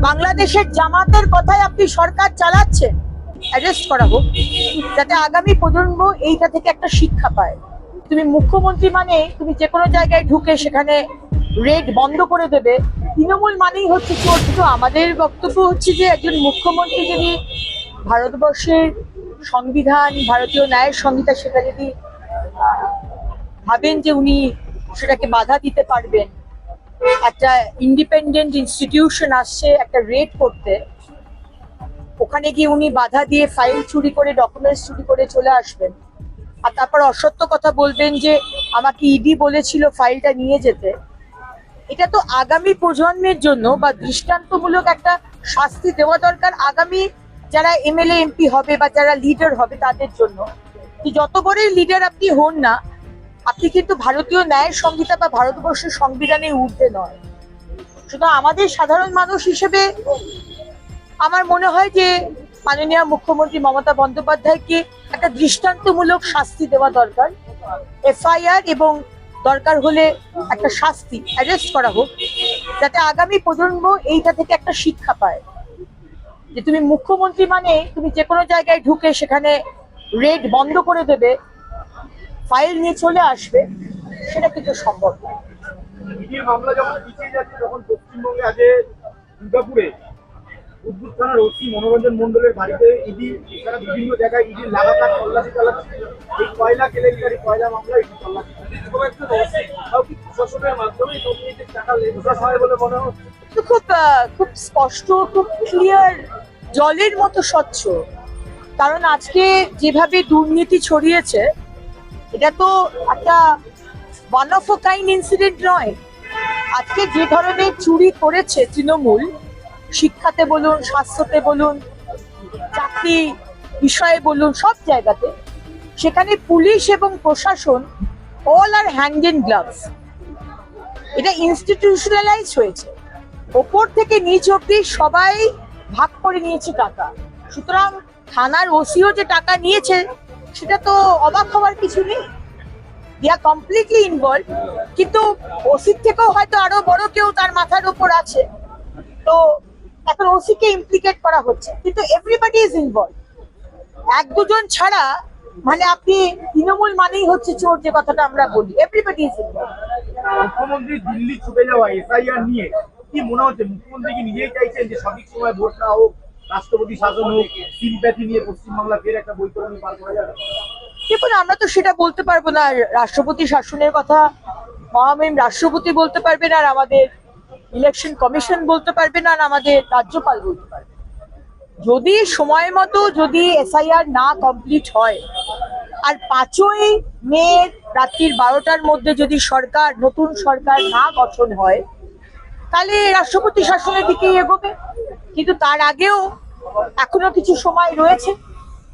বাংলাদেশের জামাতের কথায় আপনি সরকার চালাচ্ছেন, অ্যারেস্ট করা হোক, যাতে আগামী প্রজন্ম এইটা থেকে একটা শিক্ষা পায়। তুমি মুখ্যমন্ত্রী মানে তুমি যে কোনো জায়গায় ঢুকে সেখানে রেড বন্ধ করে দেবে, তৃণমূল মানেই হচ্ছে চোর। কিন্তু আমাদের বক্তব্য হচ্ছে যে একজন মুখ্যমন্ত্রী যদি ভারতবর্ষের সংবিধান, ভারতীয় ন্যায়ের সংহিতা, সেটা যদি ভাবেন যে উনি সেটাকে বাধা দিতে পারবেন, একটা ইন্ডিপেন্ডেন্ট ইনস্টিটিউশন আসছে একটা রেড করতে, ওখানে গিয়ে উনি বাধা দিয়ে ফাইল চুরি করে, ডকুমেন্টস চুরি করে চলে আসবেন, আর তারপর অসত্য কথা বলবেন যে আমাকে ইডি বলেছিল ফাইলটা নিয়ে যেতে, এটা তো আগামী প্রজন্মের জন্য বা দৃষ্টান্তমূলক একটা শাস্তি দেওয়া দরকার আগামী যারা এমএলএ এমপি হবে বা যারা লিডার হবে তাদের জন্য। যত বড়ই লিডার আপনি হন না, আপনি কিন্তু ভারতীয় ন্যায়ের সংহিতা বা ভারতবর্ষের সংবিধানের ঊর্ধ্বে নয়। সুতরাং আমাদের সাধারণ মানুষ হিসেবে আমার মনে হয় যে মাননীয় মুখ্যমন্ত্রী মমতা বন্দ্যোপাধ্যায়কে একটা দৃষ্টান্তমূলক শাস্তি দেওয়া দরকার, এফআইআর এবং দরকার হলে একটা শাস্তি, অ্যারেস্ট করা হোক, যাতে আগামী প্রজন্ম এইটা থেকে একটা শিক্ষা পায়। যে তুমি মুখ্যমন্ত্রী মানে তুমি যে কোনো জায়গায় ঢুকে সেখানে রেড বন্ধ করে দেবে, ফাইল নিয়ে চলে আসবে, সেটা কিন্তু সম্ভব না। ইডির মামলা যখন পিছিয়ে যাচ্ছে, তখন পশ্চিমবঙ্গে আজকে দুর্গাপুরে উদ্ভুত থানার ওসি মনোরঞ্জন মন্ডলের বাড়িতে ইডি এছাড়া বিভিন্ন জায়গায় ইডির লাগাতার তল্লাশি চালাচ্ছে। এই কয়লা কেলেঙ্কারি, কয়লা মামলা ইডি তল্লাশি প্রশাসনের মাধ্যমে দুর্নীতির টাকা লেনদেন হয় বলে মনে হচ্ছে। খুব স্পষ্ট, খুব ক্লিয়ার, জলের মতো স্বচ্ছ। কারণ আজকে যেভাবে দুর্নীতি ছড়িয়েছে, এটা তো একটা one of a kind incident নয়। আজকে যে ধরনের চুরি করেছে তৃণমূল, শিক্ষাতে বলুন, স্বাস্থ্যতে বলুন, চাকরি বিষয়ে বলুন, সব জায়গাতে, সেখানে পুলিশ এবং প্রশাসন all are hand in gloves. এটা ইনস্টিটিউশনালাইজ হয়েছে, ওপর থেকে নিচ অব্দি সবাই ভাগ করে নিয়েছে টাকা। সুতরাং থানার ওসিও যে টাকা নিয়েছে, সেটা তো অবাক হওয়ার কিছু নেই। দে আর কমপ্লিটলি ইনভলভ। কিন্তু ওসির থেকেও হয়তো আরো বড় কেউ তার মাথার উপর আছে, তো এখন ওসিকে ইমপ্লিকেট করা হচ্ছে, কিন্তু এভরিবডি ইজ ইনভলভ। এক দুজন ছাড়া মানে আপনি তৃণমূল মানেই হচ্ছে চোর, যে কথাটা আমরা বলি, এভরিবডি ইজ ইনভলভ। মুখ্যমন্ত্রী দিল্লি ছুটে যাওয়া এসআইআর নিয়ে কি মনে হচ্ছে? মুখ্যমন্ত্রী কি নিজেই চাইছেন যে সঠিক সময় ভোট না হোক, রাষ্ট্রপতি শাসন হোক, সিম্প্যাথি নিয়ে পশ্চিমবাংলা ফের একটা বৈতরণী পার করা যাবে? দেখুন, আমরা তো সেটা বলতে পারবো না। রাষ্ট্রপতি শাসনের কথা মহামহিম রাষ্ট্রপতি বলতে পারবেন, আর আমাদের ইলেকশন কমিশন বলতে পারবে না, আর আমাদের রাজ্যপাল বলতে পারবে। যদি সময় মতো যদি এসআইআর না কমপ্লিট হয়, আর 5ই মে রাত্রির 12টার মধ্যে যদি সরকার, নতুন সরকার না গঠন হয়, তাহলে রাষ্ট্রপতি শাসনের দিকেই এগোবে। কিন্তু তার আগেও এখনো কিছু সময় রয়েছে।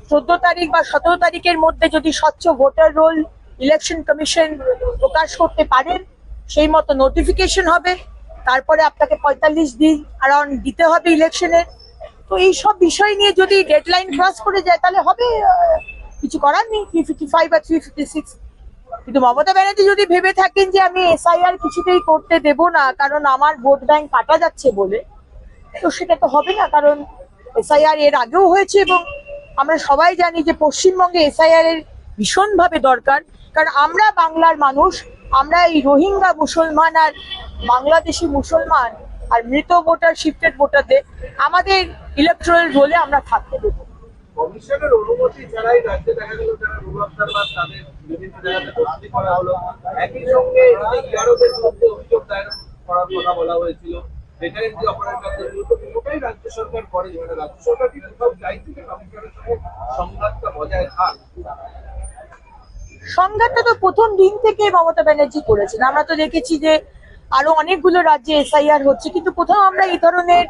14 তারিখ বা 17 তারিখের মধ্যে যদি স্বচ্ছ ভোটার রোল ইলেকশন কমিশন প্রকাশ করতে পারেন, সেই মতো নোটিফিকেশন হবে, তারপরে আপনাকে 45 দিন অ্যারাউন্ড দিতে হবে ইলেকশনের। তো এই সব বিষয় নিয়ে যদি ডেডলাইন ক্রস করে যায়, তাহলে হবে, কিছু করার নেই, 355 বা 356। কিন্তু মমতা ব্যানার্জি যদি ভেবে থাকেন যে আমি এসআইআর কিছুতেই করতে দেব না কারণ আমার ভোট ব্যাংক কাটা যাচ্ছে বলে, তো সেটা তো হবে না। কারণ এসআইআর এর আগেও হয়েছে, এবং আমরা সবাই জানি যে পশ্চিমবঙ্গে এসআইআর এর ভীষণভাবে দরকার। কারণ আমরা বাংলার মানুষ, আমরা এই রোহিঙ্গা মুসলমান আর বাংলাদেশি মুসলমান আর মৃত ভোটার, শিফটেড ভোটারদের আমাদের ইলেকট্রাল রোলে আমরা থাকতে দেবো। কমিশনের অনুমতি ছাড়াই রাজ্যে দেখা গেল যারা রুল অবজারভার তাদের বিভিন্ন জায়গাতে ভর্তি করা হলো। একই সঙ্গে ইয়ারোদের মধ্যে অভিযোগ দায়ের করার কথা বলা হয়েছিল। ভেটারেন্টি অপারেটরদের বিরুদ্ধে কোনোটাই রাজ্য সরকার করে, মানে রাজ্য সরকার কি কোথাও চাইছে যে কমিশনের সঙ্গে সংঘাতটা বজায় থাক? সংঘাতটা তো প্রথম দিন থেকে মমতা ব্যানার্জি করেছেন। আমরা তো দেখেছি যে আরো অনেকগুলো রাজ্যে এসআইআর হচ্ছে, কিন্তু কোথাও আমরা এই ধরনের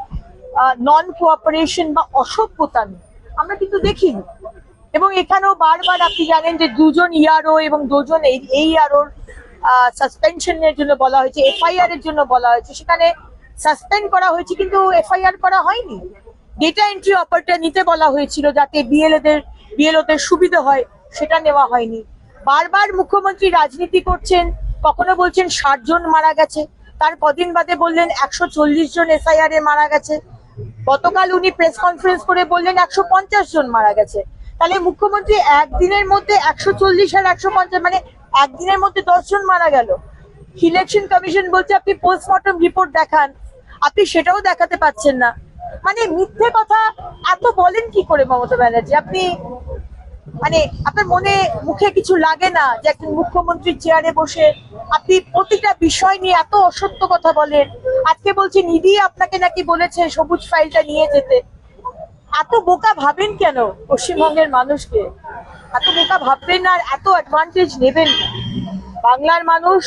নন কোঅপারেশন বা অসভ্যতা আমরা কিন্তু দেখিনি। এবং এখানেও বারবার আপনি জানেন যে 2জন ইআরও এবং 2জন এইআরওর সাসপেনশনের জন্য বলা হয়েছে, এফআইআর এর জন্য বলা হয়েছে, সেখানে সাসপেন্ড করা হয়েছে কিন্তু এফআইআর করা হয়নি। ডেটা এন্ট্রি অপারেটর নিতে বলা হয়েছিল যাতে বিএলওদের সুবিধা হয়, সেটা নেওয়া হয়নি। বারবার মুখ্যমন্ত্রী রাজনীতি করছেন, কখনো বলছেন 60 জন মারা গেছে, তার কদিন বাদে বললেন 140 জন এসআইআর এ মারা গেছে। গতকাল উনি প্রেস কনফারেন্স করে বললেন 150 জন মারা গেছে। তাহলে মুখ্যমন্ত্রী একদিনের মধ্যে 140 আর 150 মানে একদিনের মধ্যে 10 জন মারা গেল। ইলেকশন কমিশন বলছে আপনি পোস্টমর্টম রিপোর্ট দেখান, আপনি সেটাও দেখাতে পাচ্ছেন না। মানে মিথ্যে কথা এত বলেন কি করে মমতা ব্যানার্জি? আপনি মানে আপনার মনে মুখে কিছু লাগে না যে একজন মুখ্যমন্ত্রীর চেয়ারে বসে আপনি প্রতিটা বিষয় নিয়ে এত অসত্য কথা বলেন? আজকে বলছেন ইডি আপনাকে নাকি বলেছে সবুজ ফাইলটা নিয়ে যেতে। এত বোকা ভাবেন কেন পশ্চিমবঙ্গের মানুষকে? এত বোকা ভাববেন আর এত অ্যাডভান্টেজ নেবেন না। বাংলার মানুষ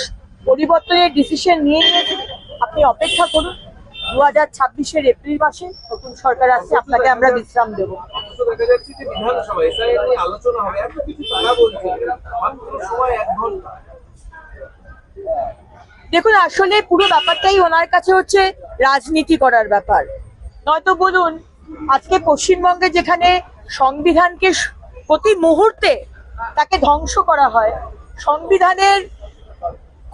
পরিবর্তনের ডিসিশন নিয়ে নিয়েছে, আপনি অপেক্ষা করুন। 2026-এর এপ্রিল মাসে নতুন সরকার আসছে, আপনাকে আমরা বিশ্রাম দেবো। অথচ দেখা যাচ্ছে যে বিধানসভা এসআইআর নিয়ে আলোচনা হবে, এত কিছু তারা বলছে, মাত্র সময় 1 ঘন্টা। দেখুন, আসলে পুরো ব্যাপারটাই ওনার কাছে হচ্ছে রাজনীতি করার ব্যাপার। নয়তো বলুন, আজকে পশ্চিমবঙ্গে যেখানে সংবিধানকে প্রতি মুহূর্তে তাকে ধ্বংস করা হয়, সংবিধানের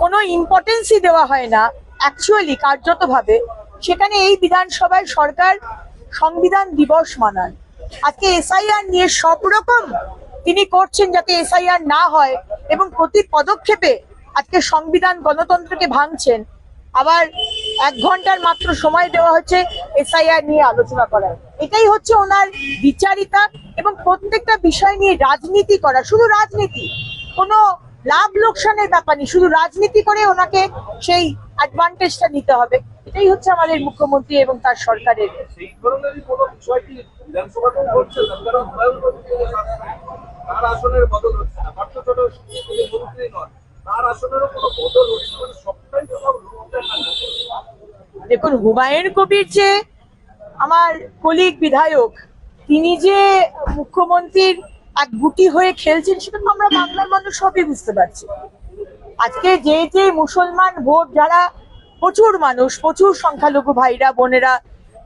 কোনো ইম্পর্টেন্সই দেওয়া হয় না অ্যাকচুয়ালি কার্যতভাবে, সেখানে এই বিধানসভায় সরকার সংবিধান দিবস মানান। আজকে এসআইআর নিয়ে সব রকম তিনি করছেন যাতে এসআইআর না হয়, এবং প্রতি পদক্ষেপে আজকে সংবিধান গণতন্ত্রকে ভাঙছেন। আবার 1 ঘন্টার মাত্র সময় দেওয়া হচ্ছে এসআইআর নিয়ে আলোচনা করার। এটাই হচ্ছে ওনার বিচারিতা, এবং প্রত্যেকটা বিষয় নিয়ে রাজনীতি করা, শুধু রাজনীতি, কোনো লাভ লোকসানের ব্যাপার নেই, শুধু রাজনীতি করে ওনাকে সেই অ্যাডভান্টেজটা নিতে হবে। এটাই হচ্ছে আমাদের মুখ্যমন্ত্রী এবং তার সরকারের। সেই ধরনেরই কোনো বিষয় কি বিধানসভাতেও ঘটছে না? কারণ হুমায়ুন কবির তার আসনের বদল হচ্ছে না, পার্থ চট্টোপাধ্যায় তিনি মন্ত্রী নন, তার আসনেরও কোনো বদল হচ্ছে না, মানে সবটাই তো সব লোকদের না। দেখুন, হুমায়ুন কবির যে আমার কলিগ বিধায়ক, তিনি যে মুখ্যমন্ত্রীর এক গুটি হয়ে খেলছেন সেটা তো আমরা বাংলার মানুষ সবই বুঝতে পারছি। আজকে যে যে মুসলমান ভোট, যারা প্রচুর মানুষ, প্রচুর সংখ্যালঘু ভাইরা বোনেরা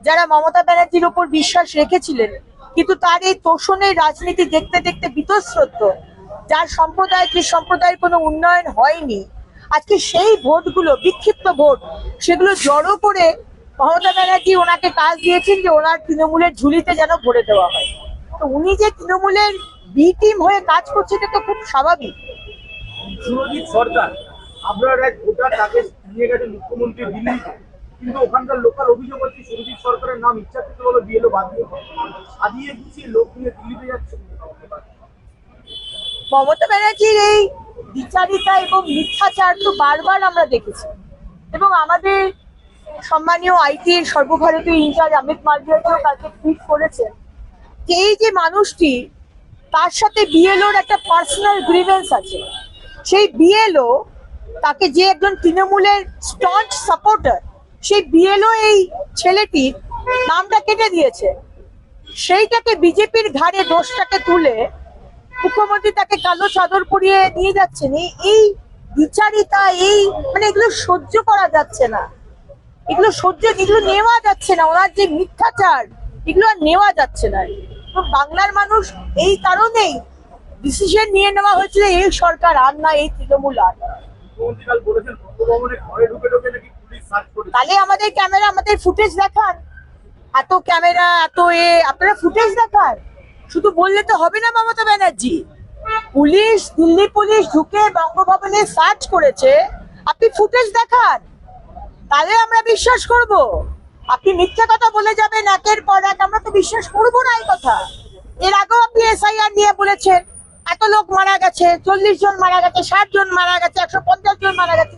যারা মমতা ব্যানার্জির উপর বিশ্বাস রেখেছিলেন, কিন্তু তার এই তোষণের রাজনীতি দেখতে দেখতে বীতশ্রদ্ধ, যার সম্প্রদায় যে সম্প্রদায়ের কোনো উন্নয়ন হয়নি, আজকে সেই ভোটগুলো, বিক্ষিপ্ত ভোট, সেগুলো জড়ো করে মমতা ব্যানার্জি ওনাকে কাজ দিয়েছেন যে ওনার তৃণমূলের ঝুলিতে যেন ভরে দেওয়া হয়। তো উনি যে তৃণমূলের বি টিম হয়ে কাজ করছে, এটা তো খুব স্বাভাবিক। সুরজিৎ সরকার আপনার এক ভোটার তাকে নিয়ে গেছে মুখ্যমন্ত্রী দিল্লিতে, কিন্তু ওখানকার লোকাল অভিযোগ হচ্ছে সুরজিৎ সরকারের নাম ইচ্ছাকৃতভাবে বিএলও বাদ দিয়ে সাজিয়ে গুছিয়ে লোক নিয়ে দিল্লিতে যাচ্ছে। মমতা ব্যানার্জির এই বিচারিতা এবং মিথ্যাচার তো বারবার আমরা দেখেছি, এবং আমাদের সম্মানীয় আইটির সর্বভারতীয় ইনচার্জ অমিত মালভিয়াকেও কালকে টুইট করেছেন যে এই যে মানুষটি, তার সাথে বিএলওর একটা পার্সোনাল গ্রিভেন্স আছে। সেই বিএলও তাকে, যে একজন তৃণমূলের স্টন্ট সাপোর্টার, সেই বিএলও এই ছেলেটির নামটা কেটে দিয়েছে। সেইটাকে বিজেপির ঘাড়ে দোষটাকে তুলে মুখ্যমন্ত্রী তাকে কালো চাদর পরিয়ে নিয়ে যাচ্ছেন। এই বিচারিতা, এই মানে এগুলো সহ্য করা যাচ্ছে না, এগুলো নেওয়া যাচ্ছে না। ওনার যে মিথ্যাচার, এগুলো আর নেওয়া যাচ্ছে না। তো বাংলার মানুষ এই কারণেই ডিসিশন নিয়ে নেওয়া হয়েছিল এই সরকার আর না, এই তৃণমূল আর না। মুখ্যমন্ত্রী কাল বলেছেন বঙ্গভবনে ঘরে ঢুকে ঢুকে নাকি পুলিশ সার্চ করেছে। তাহলে আমাদের ক্যামেরা, আমাদের ফুটেজ দেখান। এত ক্যামেরা, এত আপনারা ফুটেজ দেখান। শুধু বললে তো হবে না মমতা ব্যানার্জি। পুলিশ, দিল্লি পুলিশ ঢুকে বঙ্গভবনে সার্চ করেছে, আপনি ফুটেজ দেখান, তাহলে আমরা বিশ্বাস করব। আপনি মিথ্যা কথা বলে যাবেন একের পর এক, আমরা তো বিশ্বাস করবো না এই কথা। এর আগেও আপনি এসআইআর নিয়ে বলেছেন এত লোক মারা গেছে, 40 জন মারা গেছে, 60 জন মারা গেছে, 150 জন মারা গেছে।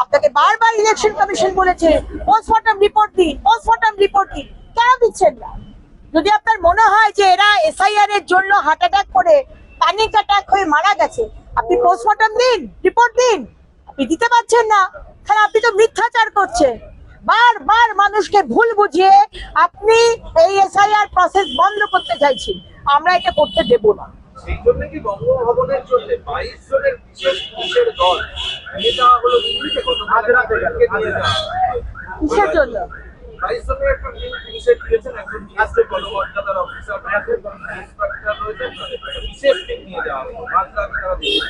আপনাকে বারবার ইলেকশন কমিশন বলেছে পোস্টমর্টম রিপোর্ট দিন, পোস্টমর্টম রিপোর্ট দিন, কেন দিচ্ছেন না? যদি আপনার মনে হয় যে এরা এসআইআর এর জন্য হার্ট অ্যাটাক করে, প্যানিক অ্যাটাক হয়ে মারা গেছে, আপনি পোস্টমর্টম দিন, রিপোর্ট দিন। আপনি দিতে পারছেন না, কারণ আপনি তো মিথ্যাচার করছেন। বারবার মানুষকে ভুল বুঝিয়ে আপনি এই এসআইআর প্রসেস বন্ধ করতে চাইছেন। আমরা এটা করতে দেব না। সেই জন্য কি বঙ্গভবনের জন্য 22 জনের বিশেষ পুলিশের দল নিয়ে যাওয়া হলো দিল্লিতে? কত আজ রাতে নিয়ে যাওয়া কিসের জন্য? 22 জনের একটা পুলিশের দিয়েছেন, একজন বিএসএফ গণমর্যাদার অফিসার ইন্সপেক্টর রয়েছেন, বিশেষ টিম নিয়ে যাওয়া হলো আজ রাতে তারা দিল্লি।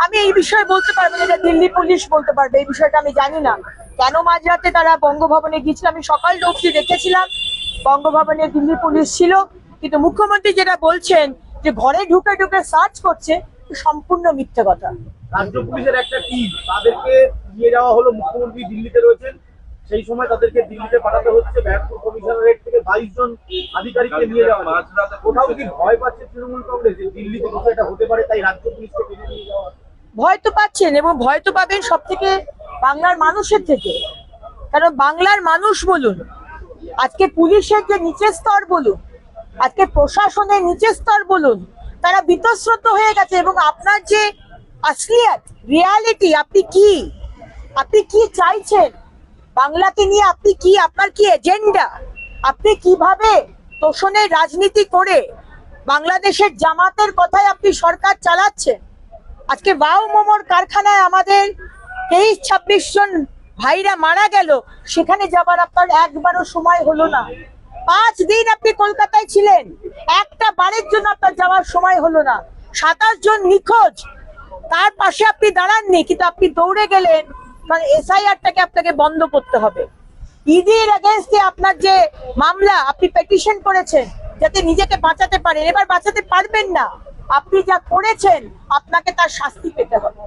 আমি এই বিষয়ে বলতে পারবো না, এটা দিল্লি পুলিশ বলতে পারবে। এই বিষয়টা আমি জানি না কেন মাঝরাতে তারা বঙ্গভবনে গিয়েছিল। আমি সকাল অবধি দেখেছিলাম বঙ্গভবনে দিল্লি পুলিশ ছিল, কিন্তু মুখ্যমন্ত্রী যেটা বলছেন যে ঘরে ঢুকে ঢুকে সার্চ করছে, সম্পূর্ণ মিথ্যে কথা। রাজ্য পুলিশের একটা টিম তাদেরকে নিয়ে যাওয়া হলো, মুখ্যমন্ত্রী দিল্লিতে রয়েছেন, সেই সময় তাদেরকে দিল্লিতে পাঠাতে হচ্ছে। ব্যারাকপুর কমিশনারেট থেকে 22 জন আধিকারিককে নিয়ে যাওয়া হচ্ছে। কোথাও কি ভয় পাচ্ছে তৃণমূল কংগ্রেস যে দিল্লিতে কিছু একটা হতে পারে, তাই রাজ্য পুলিশকে টেনে নিয়ে যাওয়া? ভয় তো পাচ্ছেন, এবং ভয় তো পাবেন সব থেকে বাংলার মানুষের থেকে। কারণ বাংলার মানুষ বলুন, আজকে পুলিশের যে নিচের স্তর বলুন, আজকে প্রশাসনের নিচের স্তর বলুন, তারা বিতশ্রদ্ধ হয়ে গেছে। এবং আপনার যে আসলিয়াত, রিয়ালিটি, আপনি কি চাইছেন বাংলাকে নিয়ে, আপনি কি, আপনার কি এজেন্ডা, আপনি কিভাবে তোষণের রাজনীতি করে বাংলাদেশের জামাতের কথায় আপনি সরকার চালাচ্ছেন। আজকে ওয়াও মোমোর কারখানায় আমাদের 23-26 জন ভাইরা মারা গেল, সেখানে যাবার আপনার একবারও সময় হলো না। 5 দিন আপনি কলকাতায় ছিলেন, একটা বারের জন্য আপনার যাওয়ার সময় হলো না। 27 জন নিখোঁজ, তার পাশে আপনি দাঁড়াননি, কিন্তু আপনি দৌড়ে গেলেন কারণ এসআইআরটাকে আপনাকে বন্ধ করতে হবে। ইডির এগেইনস্টে আপনার যে মামলা, আপনি পিটিশন করেছেন যাতে নিজেকে বাঁচাতে পারেন, এবার বাঁচাতে পারবেন না। আপনি যা করেছেন আপনাকে তার শাস্তি পেতে হবে।